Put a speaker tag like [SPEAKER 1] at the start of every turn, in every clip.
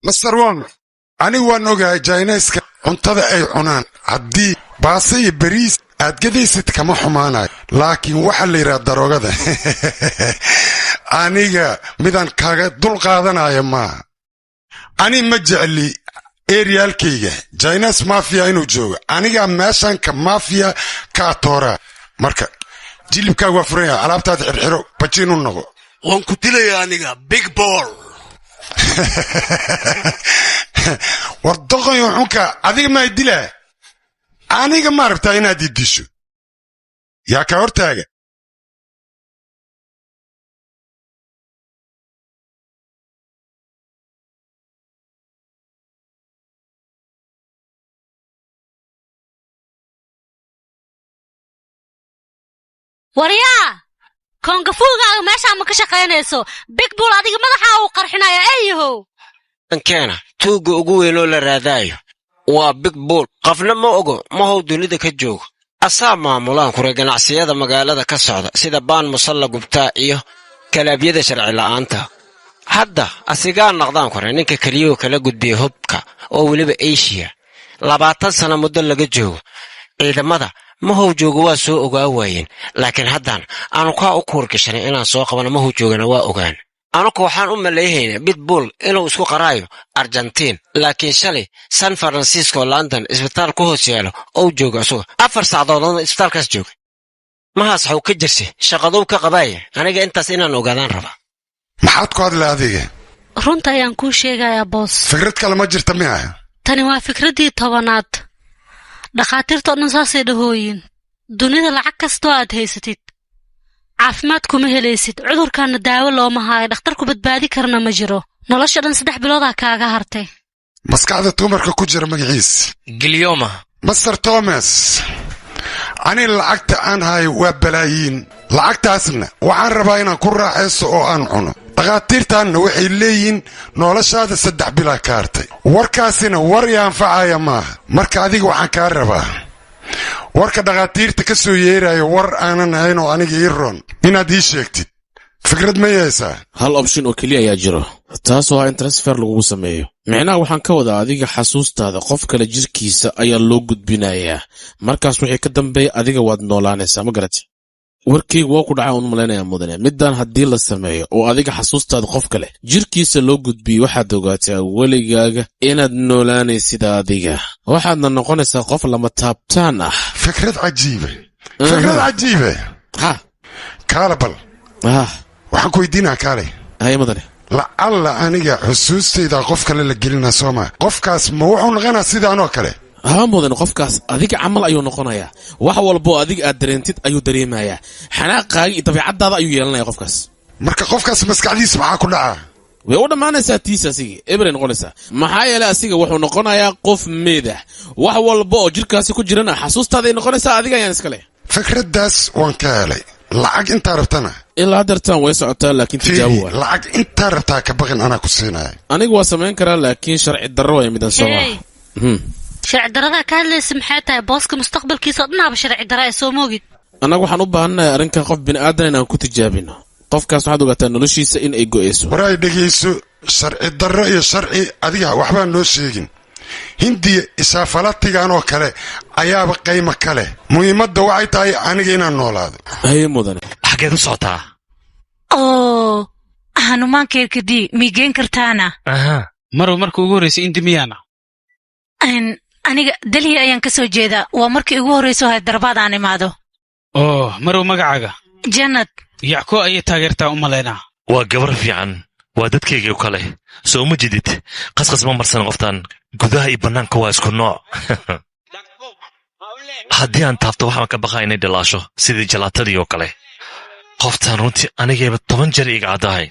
[SPEAKER 1] Mr. Wong, ani waan ogahay Chinese-ka cuntada ay cunaan haddii baase iyo bariis aad gadaysid kama xumaanayo laakiin waxa la yiraahdaa daroogada aniga midaan kaaga dul qaadanayo ma ani ma jecli arealkayga Chinese mafia inuu joogo aniga meeshan ka mafia ka toora marka jilibkaaga waa furan yahay alaabtaad xirxiro bajinu noqo
[SPEAKER 2] waan ku dilayaa aniga big ball
[SPEAKER 1] wardoqoyo xunka adiga ma idila aniga ma rabtaa inaad idisho yaa ka hortaaga
[SPEAKER 3] waryaa kongafuugaaga meeshaa ma ka shaqaynayso big bull adiga madaxaa uu qarxinaya eeyahow
[SPEAKER 4] ankeena tuuga ugu weynoo la raadaayo waa big bull qafna ma ogo ma how dunida ka joogo asaa maamulaan kure ganacsiyada magaalada ka socda sida baan musalla gubtaa iyo kalaabyada sharci la'aanta hadda asigaa naqdaan kure ninka keliyoo kala gudbiya hubka oo weliba Asia 20 sano muddo laga joogo ciidamada ma how joogo waa soo ogaa waayeen laakiin haddaan aanu kaa u kuurgashanay inaan soo qabana ma how joogana waa ogaan anugu waxaan u maleeyahay big bull inuu isku qaraayo Argentine laakiin shalay San Francisco London isbitaal ku hoos yaalo oo jooga asuga 4 saacadood isbitaalkaas jooga mahaas xaw ka jirsi shaqaduu ka qabaaya aniga intaas inaan ogaadaan raba
[SPEAKER 1] maxaad ku hadlaa adiga
[SPEAKER 3] runta ayaan ku sheegayaa boss
[SPEAKER 1] fikrad kale ma jirta miyaa
[SPEAKER 3] tani waa fikradii 10aad dhaqaatiirta dhan saasay dhahooyin dunida lacag kastoo aad haysatid caafimaad kuma helaysid cudurkaana daawo looma haayo dhakhtarku badbaadi karna ma jiro nolosha dhan 3 bilood kaaga hartay
[SPEAKER 1] maskaxda tumarka ku jira magaciis
[SPEAKER 4] Guillaume
[SPEAKER 1] Mr. Thomas ani lacagta aan hayo waa balaayiin lacagtaasna waxaan rabaa inaan ku raaxaysto oo aan cuno dhaqaatiirtaanna waxay leeyihiin noloshaada 3 bilood ka hartay warkaasina war yaanfacaya maaha marka adiga waxaan kaa rabaa warka dhaqaatiirta ka soo yeerayo war aanan ahayn oo aniga ii roon inaad ii sheegtid fikrad ma yeesaa
[SPEAKER 5] hal option oo kaliya ayaa jiro taasoo ah in transfer lagu sameeyo micnaha waxaan ka wadaa adiga xasuustaada qof kale jirkiisa ayaa loo gudbinayaa markaas wixii ka dambeeya adiga waad noolaanaysaa ma garatay warkaygu waa ku dhacay uun malaynayaa mudane midaan haddii la sameeyo oo adiga xasuustaada qof kale jirkiisa loo gudbiyo waxaad ogaataa weligaaga inaad noolaanaysid adiga waxaadna noqonaysaa qof lama taabtaan ah
[SPEAKER 1] fikrad cajiibe ha kaalabal waxaan ku weydiinaa kaale
[SPEAKER 5] hay mudane
[SPEAKER 1] la'alla aniga xusuustayda qof kale la gelinaa sooma qofkaas ma wuxuu noqonaa sidaanoo kale
[SPEAKER 5] ها مودن قفكاس adiga camal ayuu noqonayaa wax walbo adiga aad dareentid ayuu dareemayaa xanaaqaaga iyo dabiicadaada ayuu yeelanayaa qofkaas
[SPEAKER 1] marka qofkaas maskaxdiisa maxaa ku dhacaa
[SPEAKER 5] way u dhamaanaysaa tiisasiga ebre noqonaysaa maxaa yeelay asiga wuxuu noqonayaa qof meedah wax walbo oo jirkaasi ku jirana xasuustaada ay noqonaysaa adiga ayaan iska leh
[SPEAKER 1] fikradaas waan ka helay lacag inta rabtana
[SPEAKER 5] ilaa dartan way socotaa laakiin tijaabo waa
[SPEAKER 1] lacag inta rabtaa ka baqin ana ku siinaya
[SPEAKER 5] anigu waa sameyn karaa laakiin sharci darro way midan soo
[SPEAKER 3] sharci darada ka hadlaysa maxay tahay booska mustaqbalkiisa dhinaaba sharci dara ee soo moogid
[SPEAKER 5] anagu waxaan u baahanahay arrinkan qof bini aadan inaan ku tijaabino qofkaas waxaad ogaataa noloshiisa in ay go'ayso
[SPEAKER 1] waray dhageyso sharci darro iyo sharci adiga waxbaan noo sheegin hindiya isaafalatigan oo kale ayaaba qiimo kale muhiimadda waxay tahay aniga inaan noolaado
[SPEAKER 5] haye mudane
[SPEAKER 4] xageed u socotaa
[SPEAKER 6] hanumaankeerkadii miigeen kartaana
[SPEAKER 7] marow marka ugu horreysay indimiyaana
[SPEAKER 6] aniga dalhi ayaan ka soo jeedaa waa markii ugu horreyso hay darbaad aan imaado
[SPEAKER 7] marow magacaaga
[SPEAKER 6] jannad
[SPEAKER 7] yacko ayay taageertaa u malaynaa
[SPEAKER 8] waa gabar fiican waa dadkaygii u kale soo ma jidid qasqas ma marsan qoftaan gudaha iyo bannaanka waa isku nooc haddii aan taabto waxaan ka baqaa inay dhalaasho sidii jalaatadii oo kale qoftaan runtii anigayba 10 jeer iga caddahay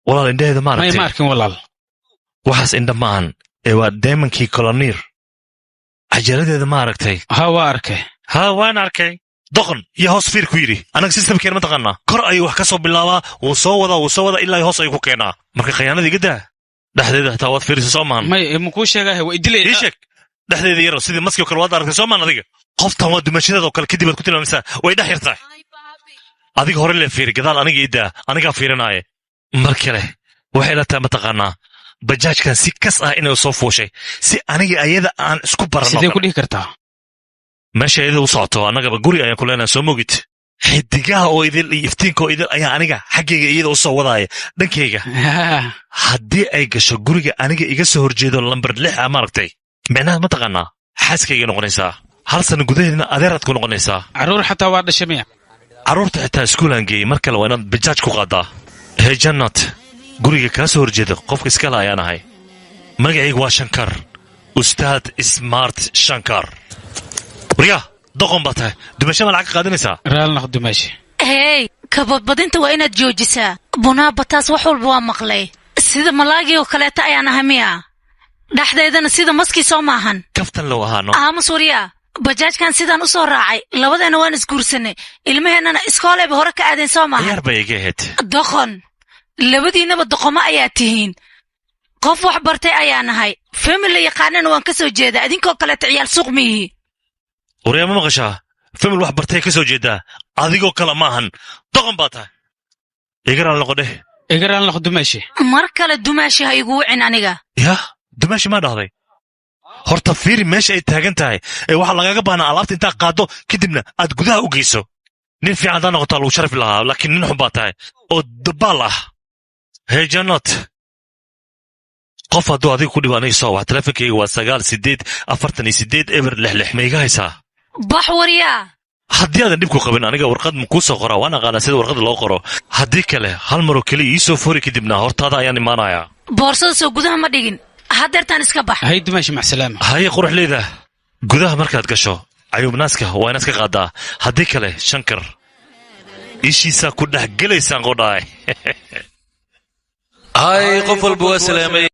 [SPEAKER 8] walaal indhaheeda ma aragtay
[SPEAKER 7] ma arkin walaal
[SPEAKER 8] waxaas indha maahan ee waa deemankii koloniir xajaradeeda ma aragtay
[SPEAKER 7] waa arkay
[SPEAKER 8] waan arkay doqon iyo hoos fiir ku yidhi anaga sistamkeen ma taqaanaa kor ayuu wax ka soo bilaabaa wuu soo wadaa ilaa hoos ayuu ku keenaa marka khiyaanada iga daa dhexdeeda hataa waad fiirisa soo maahan
[SPEAKER 7] may makuu sheegahay waa idilay
[SPEAKER 8] ii sheeg dhexdeeda yaro sidii maskii oo kale waad aragtay soo maahan adiga qoftan waa dumashadeeda oo kale kadib aad ku tilmaamaysaa way dhex yartahay adiga hore lee fiiri gadaal aniga ii daa anigaa fiirinaaye mar kale waxay la tahay ma taqaanaa bajaajkan si kas ah inay soo fooshay si aniga ayada aan isku barano
[SPEAKER 7] sidee ku dhihi kartaa
[SPEAKER 8] meesha ayada u socoto annagaba guri ayaan ku leenahay soo mogid xidigaha oo idil iyo iftiinka oo idil ayaa aniga xaggayga iyada u soo wadaaya dhankayga haddii ay gasho guriga aniga iga soo horjeedo lambar 6 maaragtay micnaha ma taqaanaa xaaskayga noqonaysaa hal sano gudaheedna adeeraad ku noqonaysaa
[SPEAKER 7] carruur xataa waa dhashay miya
[SPEAKER 8] carruurta xitaa iskuulaan geeyey mar kale waa inaad bajaaj ku qaadaa hee jannat guriga kaa soo horjeeda qofka iskale ayaan ahay magacayga waa shankar ustaad smart shankar waryaa doqon baa tahay dumasho ma lacag ka qaadanaysaa
[SPEAKER 7] raalnaq dumashe
[SPEAKER 6] hey kabadbadinta waa inaad joojisaa bunaaba taas wax walba waa maqlay sida malaagii oo kaleeta ayaan ahay miya dhexdeedana sida maskii soo maahan
[SPEAKER 8] kaftan low ahaano
[SPEAKER 6] aamus waryaa bajaajkan sidaan u soo raacay labadeena waan isguursanay ilmaheennana iskooleyba hore ka aadeen soo maahan
[SPEAKER 8] ciyaar bay iga ahayd
[SPEAKER 6] doqon labadiinaba doqomo ayaa tihiin qof wax bartay ayaa nahay family yaqaanana waan ka soo jeedaa idinkoo kaleeta ciyaal suuq miyihi
[SPEAKER 8] waryaa ma maqashaa famil wax bartay ka soo jeedaa adigoo kale maahan doqon baa tahay igaraan noqodhe
[SPEAKER 7] igaraan noq dumashe
[SPEAKER 6] mar kale dumaashi ha igu wicin aniga
[SPEAKER 8] yah dumaashi maa dhahday horta fiiri meesha ay taagan tahay ee waxaa lagaga baahnaa alaabta intaa qaado kadibna aad gudaha u geyso nin fiican haddaa noqotaa lagu sharafi lahaa laakiin nin xun baa tahay oo dabaal ah hee jannat qof hadduu adiga ku dhibo aniga soo wax teleefonkayga waa 9 eber 66 ma iga haysaa
[SPEAKER 6] bax waryaa
[SPEAKER 8] haddii aadan dhibku qabin aniga warqad ma kuu soo qoraa waan aqaanaa sida warqada loo qoro haddii kale hal maroo keliya ii soo fori kadibna hortaada ayaan imaanayaa
[SPEAKER 6] boorsada soo gudaha ma dhigin haddeertaan iska bax
[SPEAKER 7] hay dumashe maxsalaama
[SPEAKER 8] haye quruxleyda gudaha markaad gasho cayuubnaaska waa inaad ka qaadaa haddii kale shankar ishiisaa ku dhex gelaysaan qodhaay
[SPEAKER 9] hay qof walba waa salaamay